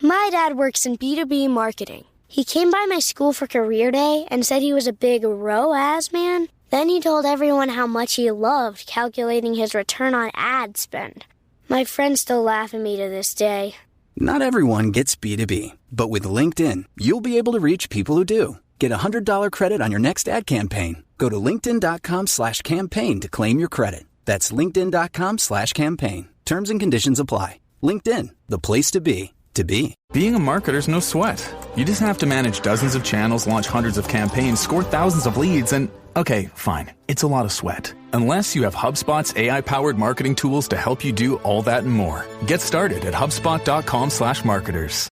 My dad works in B2B marketing. He came by my school for career day and said he was a big ROAS man. Then he told everyone how much he loved calculating his return on ad spend. My friends still laugh at me to this day. Not everyone gets B2B, but with LinkedIn, you'll be able to reach people who do. Get a $100 credit on your next ad campaign. Go to linkedin.com/campaign to claim your credit. That's linkedin.com/campaign. Terms and conditions apply. LinkedIn, the place to be, to be. Being a marketer's no sweat. You just have to manage dozens of channels, launch hundreds of campaigns, score thousands of leads, and okay, fine, it's a lot of sweat. Unless you have HubSpot's AI-powered marketing tools to help you do all that and more. Get started at HubSpot.com/marketers.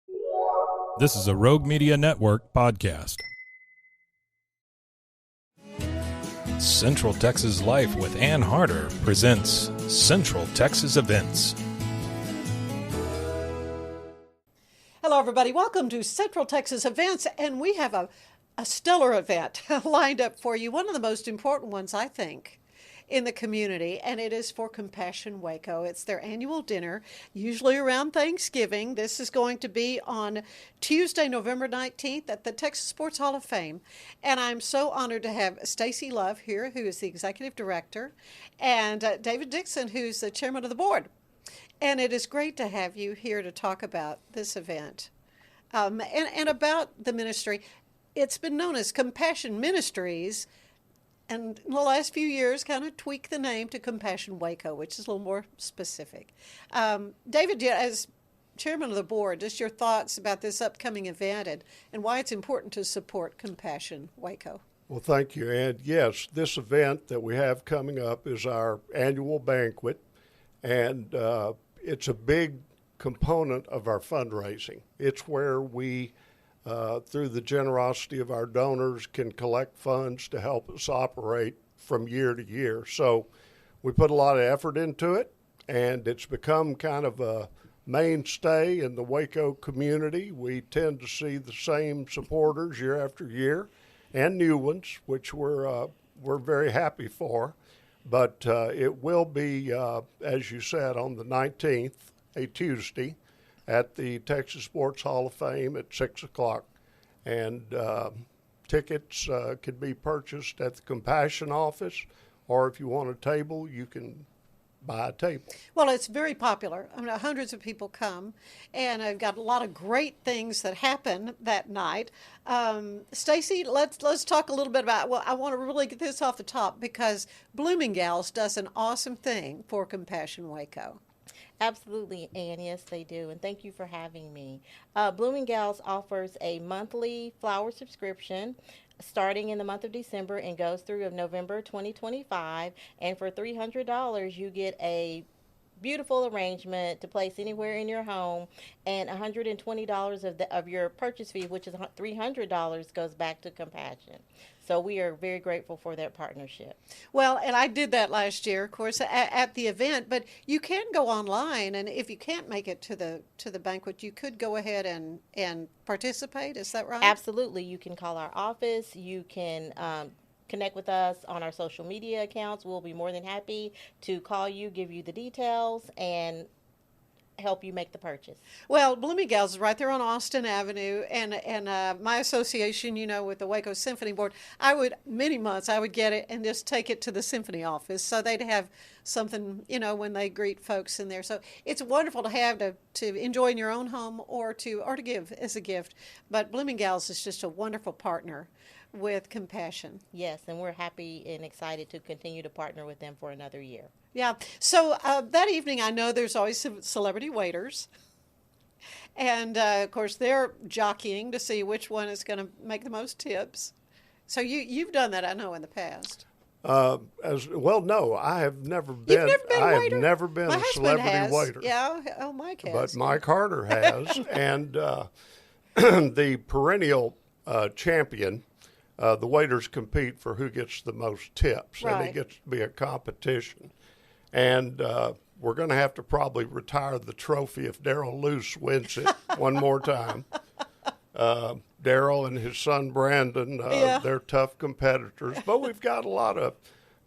This is a Rogue Media Network podcast. Central Texas Life with Ann Harder presents Central Texas Events. Hello, everybody. Welcome to Central Texas Events, and we have a stellar event lined up for you, one of the most important ones, I think, in the community, and it is for Compassion Waco. It's their annual dinner, usually around Thanksgiving. This is going to be on Tuesday, November 19th at the Texas Sports Hall of Fame, and I'm so honored to have Stacy Love here, who is the executive director, and David Dickson, who's the chairman of the board. And it is great to have you here to talk about this event and about the ministry. It's been known as Compassion Ministries, and in the last few years kind of tweaked the name to Compassion Waco, which is a little more specific. David, as chairman of the board, just your thoughts about this upcoming event and why it's important to support Compassion Waco. Well, thank you. And yes, this event that we have coming up is our annual banquet, and it's a big component of our fundraising. It's where we, through the generosity of our donors, can collect funds to help us operate from year to year. So we put a lot of effort into it, and it's become kind of a mainstay in the Waco community. We tend to see the same supporters year after year, and new ones, which we're very happy for. But it will be, as you said, on the 19th, a Tuesday, at the Texas Sports Hall of Fame at 6 o'clock. And tickets can be purchased at the Compassion office, or if you want a table, you can buy a table. Well, it's very popular. I mean, hundreds of people come, and I've got a lot of great things that happen that night. Stacy, let's talk a little bit about, well, I want to really get this off the top because Bloomingdale's does an awesome thing for Compassion Waco. Absolutely, Ann. Yes, they do. And thank you for having me. Bloomingdale's offers a monthly flower subscription starting in the month of December and goes through of November 2025. And for $300, you get a beautiful arrangement to place anywhere in your home, and $120 of your purchase fee, which is $300, goes back to Compassion. So we are very grateful for that partnership. Well, and I did that last year, of course, at the event. But you can go online, and if you can't make it to the banquet, you could go ahead and participate. Is that right? Absolutely. You can call our office. You can connect with us on our social media accounts. We'll be more than happy to call you, give you the details, and help you make the purchase. Well, Bloomingdale's is right there on Austin Avenue, and my association, with the Waco Symphony Board, many months I would get it and just take it to the symphony office so they'd have something, when they greet folks in there. So it's wonderful to have to enjoy in your own home or to give as a gift. But Bloomingdale's is just a wonderful partner with Compassion. Yes, and we're happy and excited to continue to partner with them for another year. Yeah. So that evening, I know there's always some celebrity waiters. And, of course, they're jockeying to see which one is going to make the most tips. So you've done that, I know, in the past. No, I have never been. You've never been a waiter? I have never been My a celebrity has. waiter. Yeah, Mike has. But Mike Harder has. And the perennial champion, the waiters compete for who gets the most tips. Right. And it gets to be a competition. And we're going to have to probably retire the trophy if Daryl Luce wins it one more time. Daryl and his son Brandon, they're tough competitors. But we've got a lot of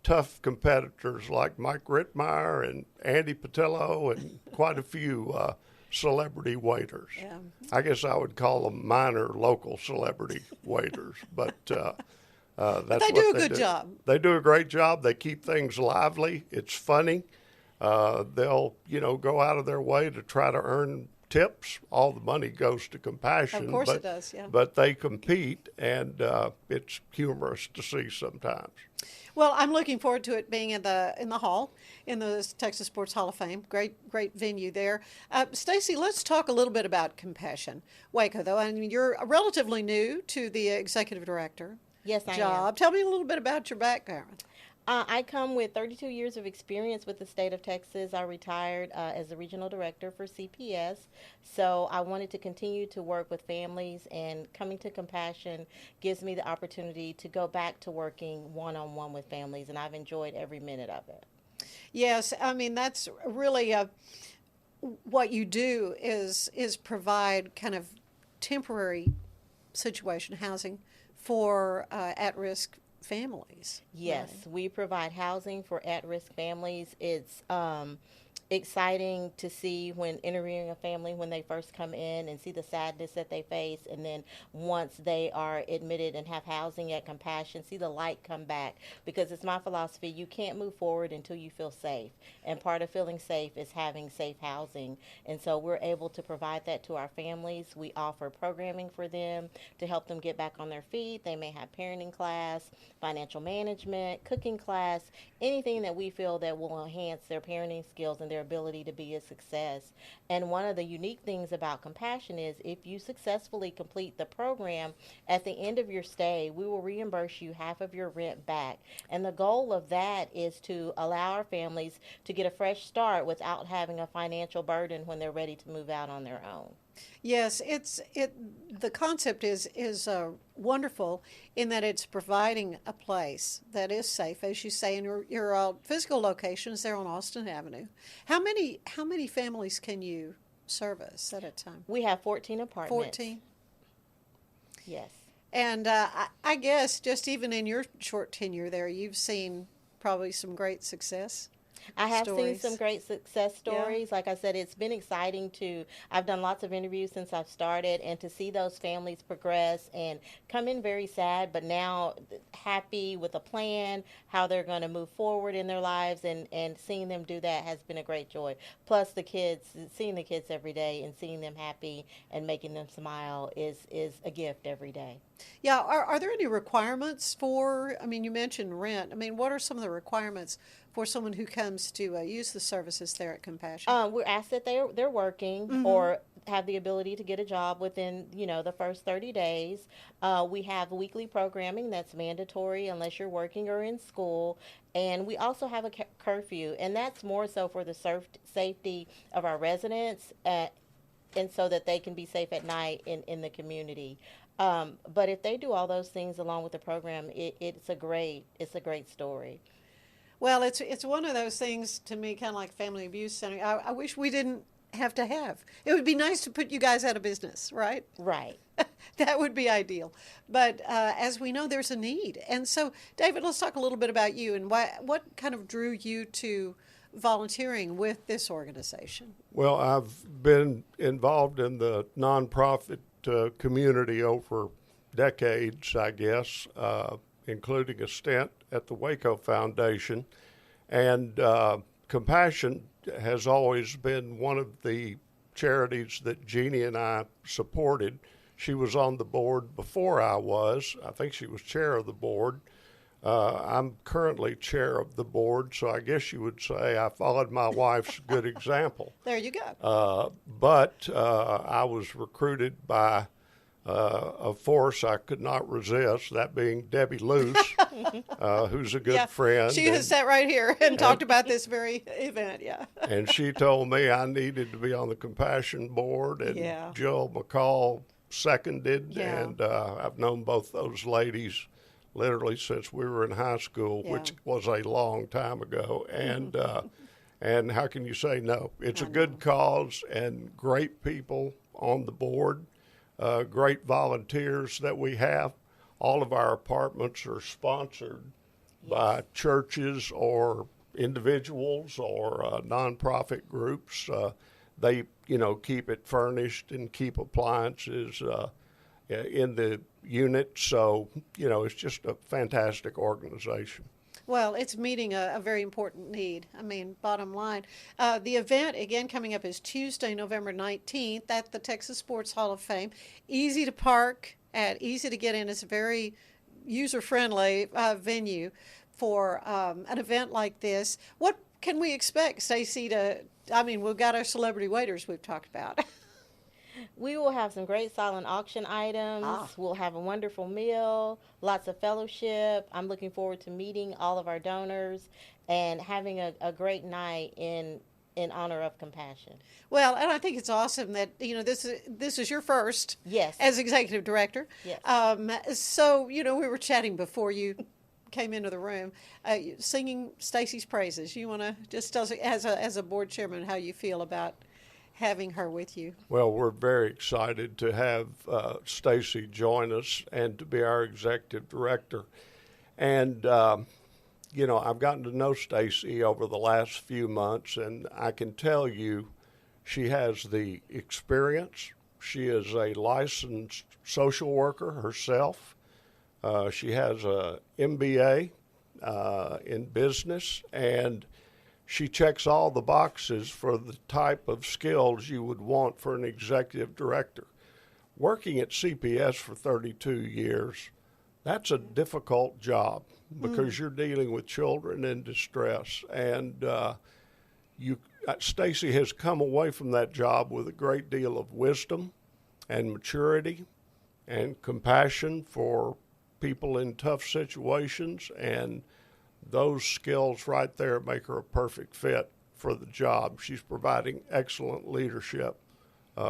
tough competitors like Mike Rittmeyer and Andy Patillo and quite a few celebrity waiters. Yeah. I guess I would call them minor local celebrity waiters, but that's they do what a good job. They do a great job. They keep things lively. It's funny. They'll, go out of their way to try to earn tips. All the money goes to Compassion. Of course it does, yeah. But they compete, and it's humorous to see sometimes. Well, I'm looking forward to it being in the hall, in the Texas Sports Hall of Fame. Great venue there. Stacy, let's talk a little bit about Compassion Waco, though. I mean, you're relatively new to the executive director Yes, I job. am. Tell me a little bit about your background. I come with 32 years of experience with the state of Texas. I retired as the regional director for CPS, so I wanted to continue to work with families, and coming to Compassion gives me the opportunity to go back to working one-on-one with families, and I've enjoyed every minute of it. Yes, I mean, that's really what you do is provide kind of temporary situation housing for at-risk families. Yes, Right. we provide housing for at-risk families. It's exciting to see when interviewing a family when they first come in and see the sadness that they face, and then once they are admitted and have housing at Compassion, see the light come back, because it's my philosophy, you can't move forward until you feel safe, and part of feeling safe is having safe housing, and so we're able to provide that to our families. We offer programming for them to help them get back on their feet. They may have parenting class, financial management, cooking class, anything that we feel that will enhance their parenting skills and their ability to be a success. And one of the unique things about Compassion is if you successfully complete the program, at the end of your stay, we will reimburse you half of your rent back. And the goal of that is to allow our families to get a fresh start without having a financial burden when they're ready to move out on their own. Yes, the concept is wonderful in that it's providing a place that is safe, as you say, and your physical location is there on Austin Avenue. How many families can you service at a time? We have 14 apartments. 14. Yes. And I guess just even in your short tenure there, you've seen probably some great success. I have stories. seen some great success stories. Like I said, it's been exciting I've done lots of interviews since I've started, and to see those families progress and come in very sad, but now happy with a plan, how they're going to move forward in their lives, and seeing them do that has been a great joy. Plus the kids, seeing the kids every day and seeing them happy and making them smile is a gift every day. Yeah, are there any requirements you mentioned rent. I mean, what are some of the requirements for someone who comes to use the services there at Compassion? We're asked that they're working or have the ability to get a job within, the first 30 days. We have weekly programming that's mandatory unless you're working or in school. And we also have a curfew, and that's more so for the safety of our residents and so that they can be safe at night in the community. But if they do all those things along with the program, it's a great story. Well, it's one of those things to me, kind of like family abuse center. I wish we didn't have to have. It would be nice to put you guys out of business, right? Right. That would be ideal. But as we know, there's a need. And so, David, let's talk a little bit about you and what kind of drew you to volunteering with this organization. Well, I've been involved in the nonprofit community over decades, I guess, including a stint at the Waco Foundation. And Compassion has always been one of the charities that Jeannie and I supported. She was on the board before I was. I think she was chair of the board. I'm currently chair of the board, so I guess you would say I followed my wife's good example. There you go. But I was recruited by a force I could not resist, that being Debbie Luce, who's a good friend. She has sat right here and talked about this very event, And she told me I needed to be on the Compassion board, and Jill McCall seconded, and I've known both those ladies literally since we were in high school, which was a long time ago. And how can you say no? It's a good cause and great people on the board. Great volunteers that we have. All of our apartments are sponsored by churches or individuals or nonprofit groups. They keep it furnished and keep appliances in the unit. So, it's just a fantastic organization. Well, it's meeting a very important need. I mean, bottom line. The event, again, coming up is Tuesday, November 19th at the Texas Sports Hall of Fame. Easy to park at, easy to get in. It's a very user-friendly venue for an event like this. What can we expect, Stacy, we've got our celebrity waiters we've talked about. We will have some great silent auction items. We'll have a wonderful meal, lots of fellowship. I'm looking forward to meeting all of our donors and having a great night in honor of compassion. Well, and I think it's awesome that, this is your first as executive director. Yes. So, we were chatting before you came into the room, singing Stacy's praises. You want to just tell us, as a board chairman, how you feel about having her with you? Well, we're very excited to have Stacy join us and to be our executive director. And, I've gotten to know Stacy over the last few months, and I can tell you she has the experience. She is a licensed social worker herself. She has a MBA in business, and she checks all the boxes for the type of skills you would want for an executive director. Working at CPS for 32 years, that's a difficult job because you're dealing with children in distress. And Stacy has come away from that job with a great deal of wisdom and maturity and compassion for people in tough situations, and those skills right there make her a perfect fit for the job. She's providing excellent leadership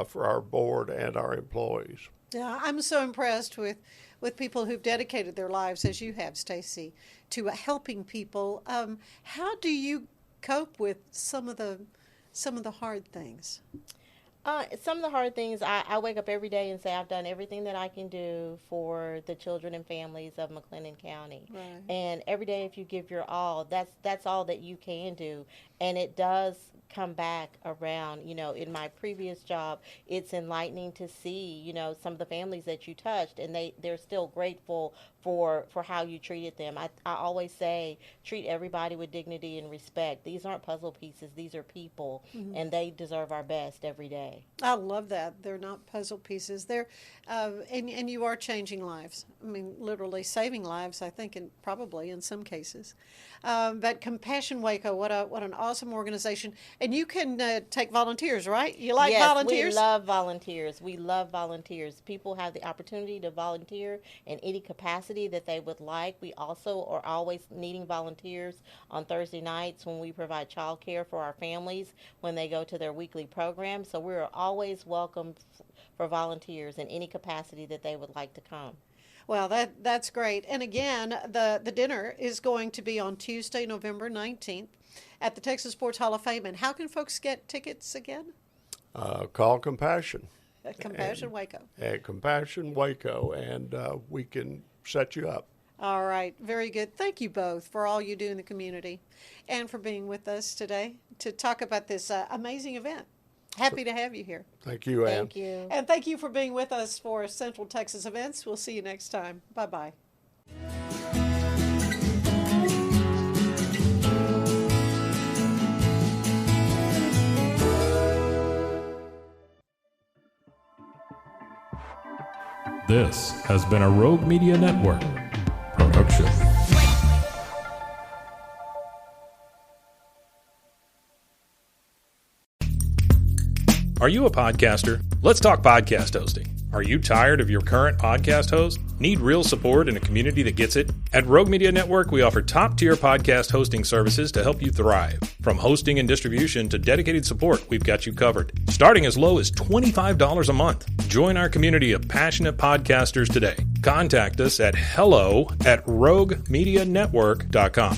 for our board and our employees. Yeah, I'm so impressed with people who've dedicated their lives, as you have, Stacy, to helping people. How do you cope with some of the hard things? Some of the hard things, I wake up every day and say I've done everything that I can do for the children and families of McLennan County. Right. And every day, if you give your all, that's all that you can do. And it does come back around. In my previous job, it's enlightening to see, some of the families that you touched, and they're still grateful for how you treated them. I always say, treat everybody with dignity and respect. These aren't puzzle pieces. These are people, and they deserve our best every day. I love that. They're not puzzle pieces. They're, and you are changing lives. I mean, literally saving lives, I think, and probably in some cases. But Compassion Waco, what an awesome organization. And you can take volunteers, right? You like volunteers? Yes, we love volunteers. We love volunteers. People have the opportunity to volunteer in any capacity that they would like. We also are always needing volunteers on Thursday nights when we provide child care for our families when they go to their weekly program. So we're always welcome for volunteers in any capacity that they would like to come. Well, that's great. And again, the dinner is going to be on Tuesday, November 19th at the Texas Sports Hall of Fame. And how can folks get tickets again? Call Compassion. Compassion Waco. At Compassion Waco, and we can set you up. All right. Very good. Thank you both for all you do in the community and for being with us today to talk about this amazing event. Happy to have you here. Thank you, Ann. Thank you. And thank you for being with us for Central Texas Events. We'll see you next time. Bye-bye. This has been a Rogue Media Network production. Are you a podcaster? Let's talk podcast hosting. Are you tired of your current podcast host? Need real support in a community that gets it? At Rogue Media Network, we offer top-tier podcast hosting services to help you thrive. From hosting and distribution to dedicated support, we've got you covered. Starting as low as $25 a month. Join our community of passionate podcasters today. Contact us at hello@roguemedianetwork.com.